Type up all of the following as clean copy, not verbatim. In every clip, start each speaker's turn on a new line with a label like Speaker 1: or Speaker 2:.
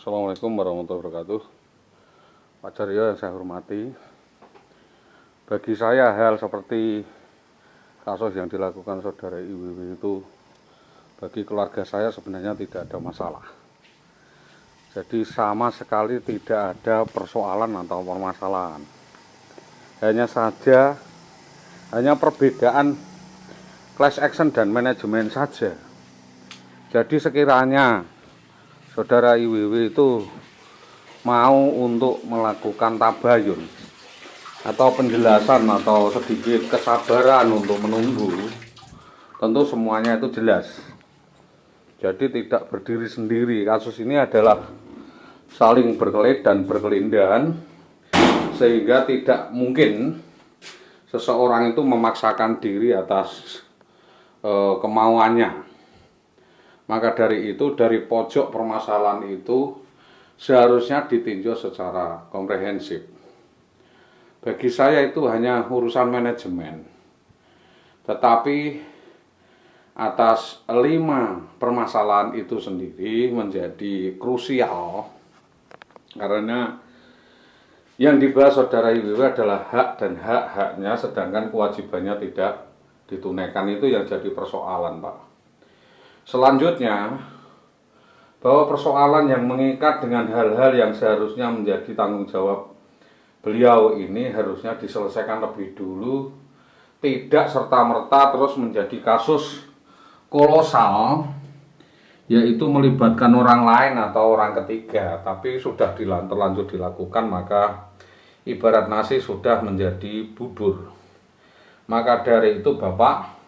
Speaker 1: Assalamualaikum warahmatullahi wabarakatuh. Pak Jaryo yang saya hormati, bagi saya hal seperti kasus yang dilakukan saudara IWW itu bagi keluarga saya sebenarnya tidak ada masalah. Jadi sama sekali tidak ada persoalan atau permasalahan. Hanya perbedaan class action dan manajemen saja. Jadi sekiranya saudara IWW itu mau untuk melakukan tabayun atau penjelasan atau sedikit kesabaran untuk menunggu, tentu semuanya itu jelas. Jadi tidak berdiri sendiri. Kasus ini adalah saling berkelit dan berkelindahan, sehingga tidak mungkin seseorang itu memaksakan diri atas kemauannya. Maka dari itu, dari pojok permasalahan itu seharusnya ditinjau secara komprehensif. Bagi saya itu hanya urusan manajemen. Tetapi atas 5 permasalahan itu sendiri menjadi krusial, karena yang dibahas saudara IWW adalah hak dan hak-haknya, sedangkan kewajibannya tidak ditunaikan. Itu yang jadi persoalan, Pak. Selanjutnya, bahwa persoalan yang mengikat dengan hal-hal yang seharusnya menjadi tanggung jawab beliau ini harusnya diselesaikan lebih dulu, tidak serta-merta terus menjadi kasus kolosal, yaitu melibatkan orang lain atau orang ketiga, tapi sudah terlanjur dilakukan, maka ibarat nasi sudah menjadi bubur. Maka dari itu, Bapak,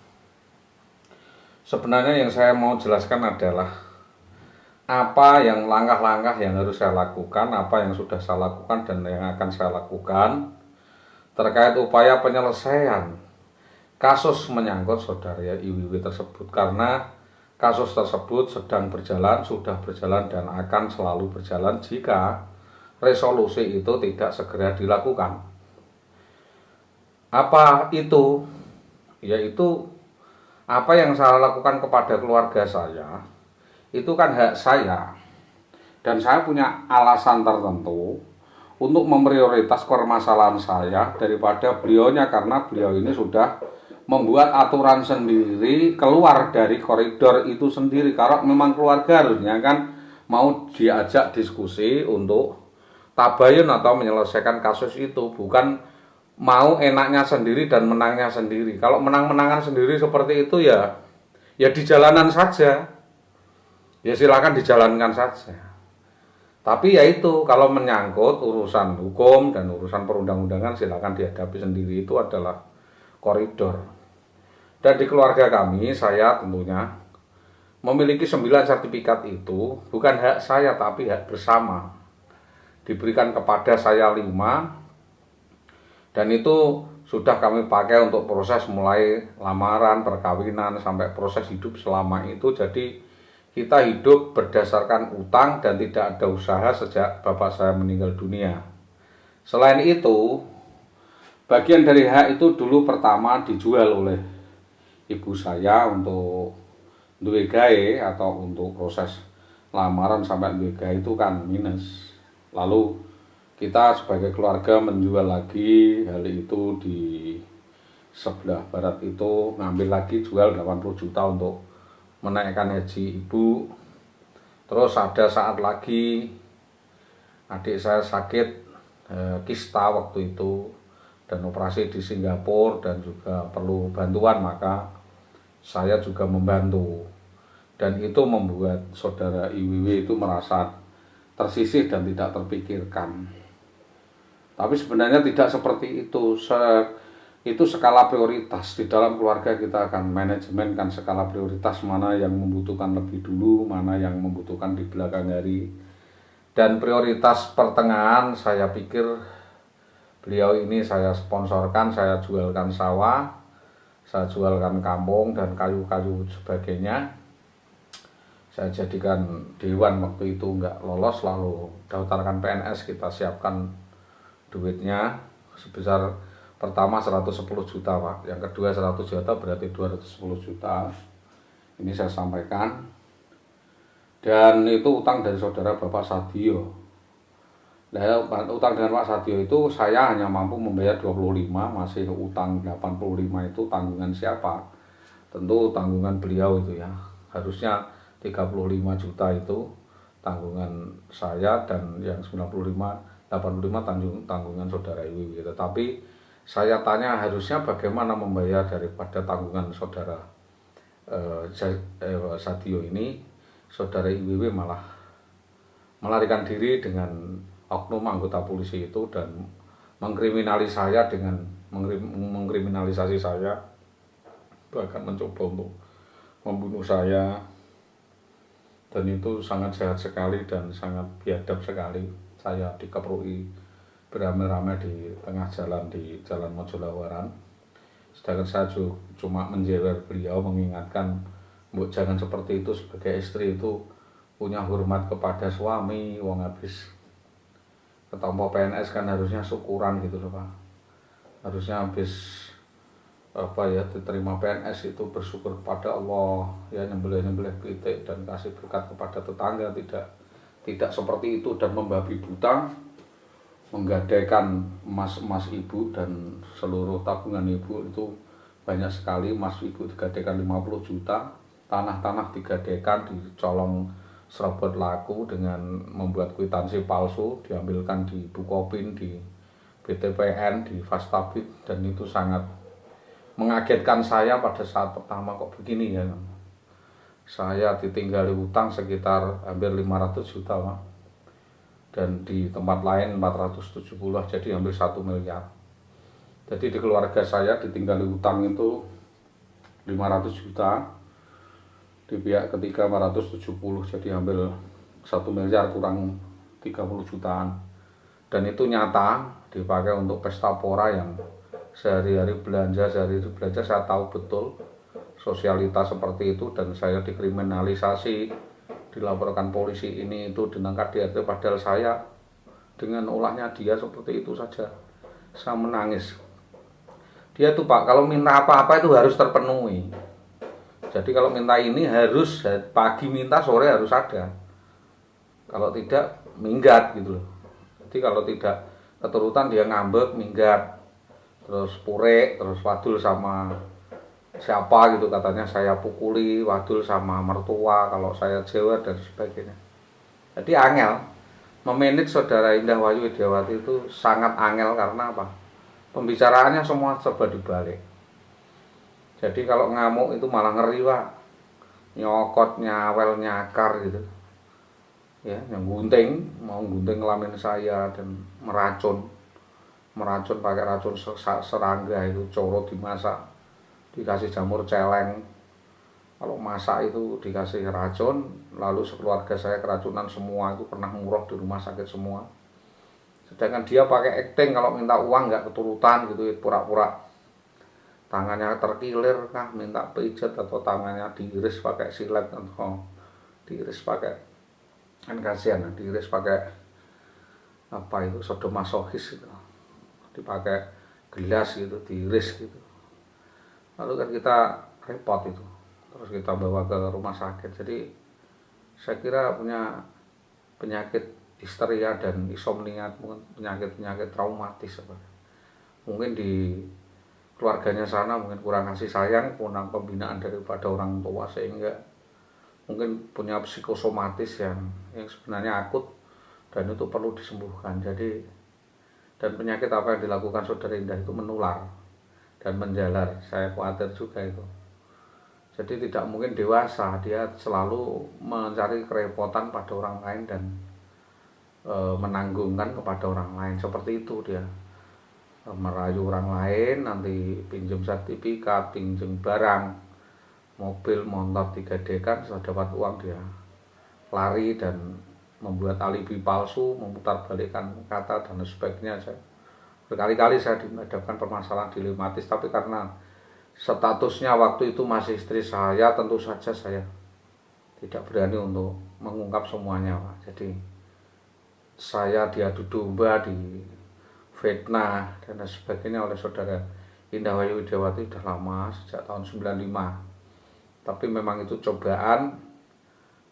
Speaker 1: sebenarnya yang saya mau jelaskan adalah apa yang langkah-langkah yang harus saya lakukan, apa yang sudah saya lakukan dan yang akan saya lakukan terkait upaya penyelesaian kasus menyangkut saudara IWW tersebut, karena kasus tersebut sedang berjalan, sudah berjalan dan akan selalu berjalan jika resolusi itu tidak segera dilakukan. Apa itu? Yaitu apa yang saya lakukan kepada keluarga saya, itu kan hak saya. Dan saya punya alasan tertentu untuk memprioritas permasalahan saya daripada beliaunya, karena beliau ini sudah membuat aturan sendiri keluar dari koridor itu sendiri. Kalau memang keluarga harusnya kan mau diajak diskusi untuk tabayun atau menyelesaikan kasus itu, bukan mau enaknya sendiri dan menangnya sendiri. Kalau menang-menangan sendiri seperti itu ya di jalanan saja. Ya silakan dijalankan saja. Tapi ya itu, kalau menyangkut urusan hukum dan urusan perundang-undangan silakan dihadapi sendiri, itu adalah koridor. Dan di keluarga kami, saya tentunya memiliki 9 sertifikat itu, bukan hak saya tapi hak bersama. Diberikan kepada saya 5, dan itu sudah kami pakai untuk proses mulai lamaran, perkawinan, sampai proses hidup selama itu. Jadi kita hidup berdasarkan utang dan tidak ada usaha sejak bapak saya meninggal dunia. Selain itu, bagian dari hak itu dulu pertama dijual oleh ibu saya untuk duwe gawe atau untuk proses lamaran sampai duwe gawe itu kan minus. Lalu kita sebagai keluarga menjual lagi hal itu di sebelah barat itu, ngambil lagi jual 80 juta untuk menaikkan haji ibu. Terus ada saat lagi adik saya sakit kista waktu itu dan operasi di Singapura dan juga perlu bantuan, maka saya juga membantu. Dan itu membuat saudara IWW itu merasa tersisih dan tidak terpikirkan. Tapi sebenarnya tidak seperti itu. Itu skala prioritas. Di dalam keluarga kita akan manajemen kan skala prioritas, mana yang membutuhkan lebih dulu, mana yang membutuhkan di belakang hari. Dan prioritas pertengahan saya pikir beliau ini saya sponsorkan, saya jualkan sawah, saya jualkan kampung dan kayu-kayu sebagainya. Saya jadikan dewan waktu itu enggak lolos, lalu daftarkan PNS, kita siapkan duitnya sebesar pertama 110 juta, Pak. Yang kedua 100 juta, berarti 210 juta. Ini saya sampaikan. Dan itu utang dari saudara Bapak Sadio. Nah, utang dengan Pak Sadio itu saya hanya mampu membayar 25, masih utang 85 itu tanggungan siapa? Tentu tanggungan beliau itu ya. Harusnya 35 juta itu tanggungan saya, dan yang 85 tanggungan saudara Iwi. Tetapi saya tanya harusnya bagaimana membayar daripada tanggungan saudara Sadio ini. Saudara IWW malah melarikan diri dengan oknum anggota polisi itu dan mengkriminalisasi saya, bahkan mencoba untuk membunuh saya. Dan itu sangat jahat sekali dan sangat biadab sekali. Saya dikeproi beramai-ramai di tengah jalan, di Jalan Mojolawaran. Sedangkan saya cuma menjewer beliau, mengingatkan, "Mbok jangan seperti itu, sebagai istri itu punya hormat kepada suami, wong habis ketompo PNS kan harusnya syukuran gitu loh Pak. Harusnya habis diterima PNS itu bersyukur kepada Allah, ya nyembelih pitik dan kasih berkat kepada tetangga, tidak seperti itu dan membabi buta menggadaikan emas ibu dan seluruh tabungan ibu. Itu banyak sekali, emas ibu digadaikan 50 juta, tanah digadaikan, dicolong serobot laku dengan membuat kwitansi palsu, diambilkan di Bukopin, di BTPN, di Fastabit, dan itu sangat mengagetkan saya pada saat pertama. Kok begini ya, saya ditinggali utang sekitar hampir 500 juta Pak, dan di tempat lain 470, jadi hampir 1 miliar. Jadi di keluarga saya ditinggali utang itu 500 juta, di pihak ketiga 470, jadi hampir 1 miliar kurang 30 jutaan. Dan itu nyata dipakai untuk pesta pora yang sehari-hari belanja, saya tahu betul sosialitas seperti itu, dan saya dikriminalisasi, dilaporkan polisi ini itu dengan KDRT, padahal saya dengan ulahnya dia seperti itu saja saya menangis. Dia tuh Pak, kalau minta apa-apa itu harus terpenuhi. Jadi kalau minta ini harus pagi minta, sore harus ada. Kalau tidak minggat gitu loh. Jadi kalau tidak keturutan dia ngambek, minggat. Terus purek, terus wadul sama siapa gitu, katanya saya pukuli, wadul sama mertua kalau saya jewer dan sebagainya. Jadi angel memanage saudara Indah Wayu Widiawati itu sangat angel. Karena apa? Pembicaraannya semua serba dibalik. Jadi kalau ngamuk itu malah ngeri Pak, nyokot, nyawel, nyakar gitu ya, yang gunting, mau gunting kelamin saya dan meracun pakai racun serangga itu, coro dimasak dikasih jamur celeng, kalau masak itu dikasih racun, lalu sekeluarga saya keracunan semua, itu pernah murah di rumah sakit semua. Sedangkan dia pakai acting, kalau minta uang nggak keturutan gitu, pura-pura tangannya terkilir kah, minta pijat, atau tangannya diiris pakai silet, atau diiris pakai, kan kasihan, diiris pakai apa itu, sadomasochis itu, dipakai gelas gitu, diiris gitu. Lalu kan kita repot itu, terus kita bawa ke rumah sakit. Jadi saya kira punya penyakit histeria dan insomnia, penyakit traumatis. Mungkin di keluarganya sana mungkin kurang kasih sayang, kurang pembinaan daripada orang tua, sehingga mungkin punya psikosomatis yang sebenarnya akut dan itu perlu disembuhkan. Jadi, dan penyakit apa yang dilakukan saudara Indah itu menular dan menjalar, saya khawatir juga itu. Jadi tidak mungkin dewasa, dia selalu mencari kerepotan pada orang lain dan menanggungkan kepada orang lain. Seperti itu dia, merayu orang lain, nanti pinjam sertifikat, pinjam barang, mobil, motor digadekan, setelah dapat uang dia lari dan membuat alibi palsu, memutarbalikkan kata dan sebagainya. Berkali-kali saya dihadapkan permasalahan dilematis, tapi karena statusnya waktu itu masih istri saya, tentu saja saya tidak berani untuk mengungkap semuanya Pak. Jadi saya diadu domba, di fitnah dan sebagainya oleh saudara Indah Wayu Widiawati sudah lama, sejak tahun 95. Tapi memang itu cobaan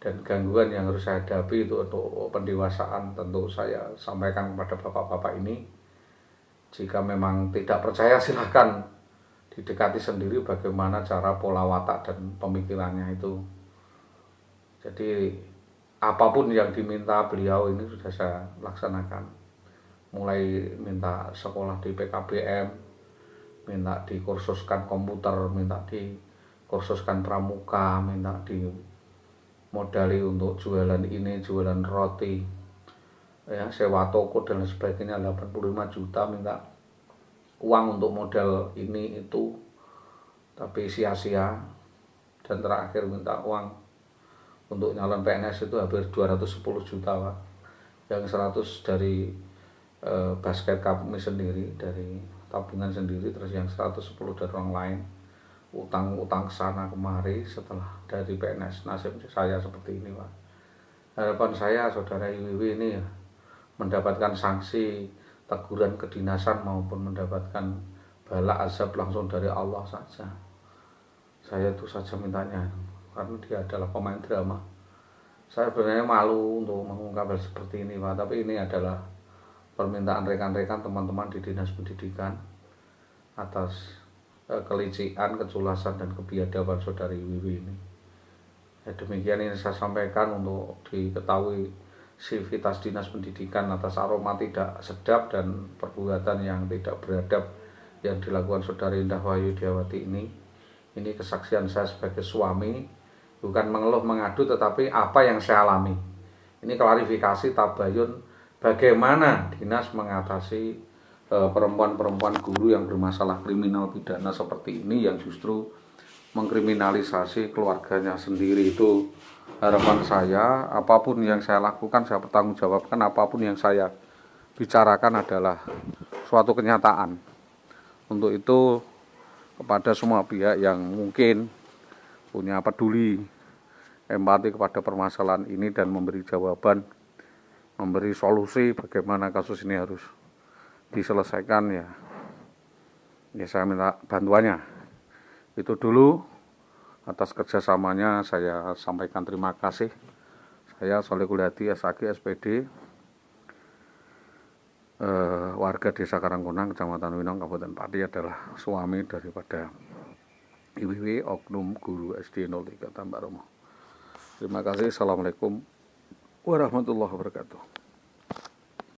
Speaker 1: dan gangguan yang harus saya hadapi itu untuk pendewasaan tentu saya sampaikan kepada bapak-bapak ini. Jika memang tidak percaya silahkan didekati sendiri bagaimana cara pola watak dan pemikirannya itu. Jadi apapun yang diminta beliau ini sudah saya laksanakan. Mulai minta sekolah di PKBM, minta dikursuskan komputer, minta dikursuskan pramuka, minta di modali untuk jualan ini, jualan roti, ya sewa toko dan sebagainya 85 juta, minta uang untuk modal ini itu, tapi sia-sia. Dan terakhir minta uang untuk nyalon PNS itu hampir 210 juta Pak, yang 100 dari basket kami sendiri, dari tabungan sendiri, terus yang 110 dari orang lain, utang sana kemari setelah dari PNS. Nasib saya seperti ini Pak. Harapan saya saudara Iwiwi ini ya, mendapatkan sanksi teguran kedinasan maupun mendapatkan bala azab langsung dari Allah saja. Saya itu saja mintanya, karena dia adalah pemain drama. Saya sebenarnya malu untuk mengungkap hal seperti ini Pak, tapi ini adalah permintaan rekan-rekan teman-teman di Dinas Pendidikan atas kelicikan, keculasan dan kebiadaban saudari Wiwi ini. Ya, demikian ini saya sampaikan untuk diketahui sivitas Dinas Pendidikan atas aroma tidak sedap dan perbuatan yang tidak beradab yang dilakukan saudari Indah Wahyu Diawati ini. Ini kesaksian saya sebagai suami, bukan mengeluh mengadu tetapi apa yang saya alami. Ini klarifikasi tabayun bagaimana dinas mengatasi perempuan-perempuan guru yang bermasalah kriminal pidana seperti ini, yang justru mengkriminalisasi keluarganya sendiri. Itu harapan saya, apapun yang saya lakukan saya bertanggungjawabkan, apapun yang saya bicarakan adalah suatu kenyataan. Untuk itu kepada semua pihak yang mungkin punya peduli, empati kepada permasalahan ini dan memberi jawaban, memberi solusi bagaimana kasus ini harus diselesaikan, ya saya minta bantuannya. Itu dulu, atas kerjasamanya saya sampaikan terima kasih. Saya Solehul Hadi SAG SPD, warga Desa Karangkunang, Kecamatan Winong, Kabupaten Pati, adalah suami daripada Iwiwi, oknum guru SD 03 Tambaromo. Terima kasih. Assalamualaikum warahmatullahi wabarakatuh.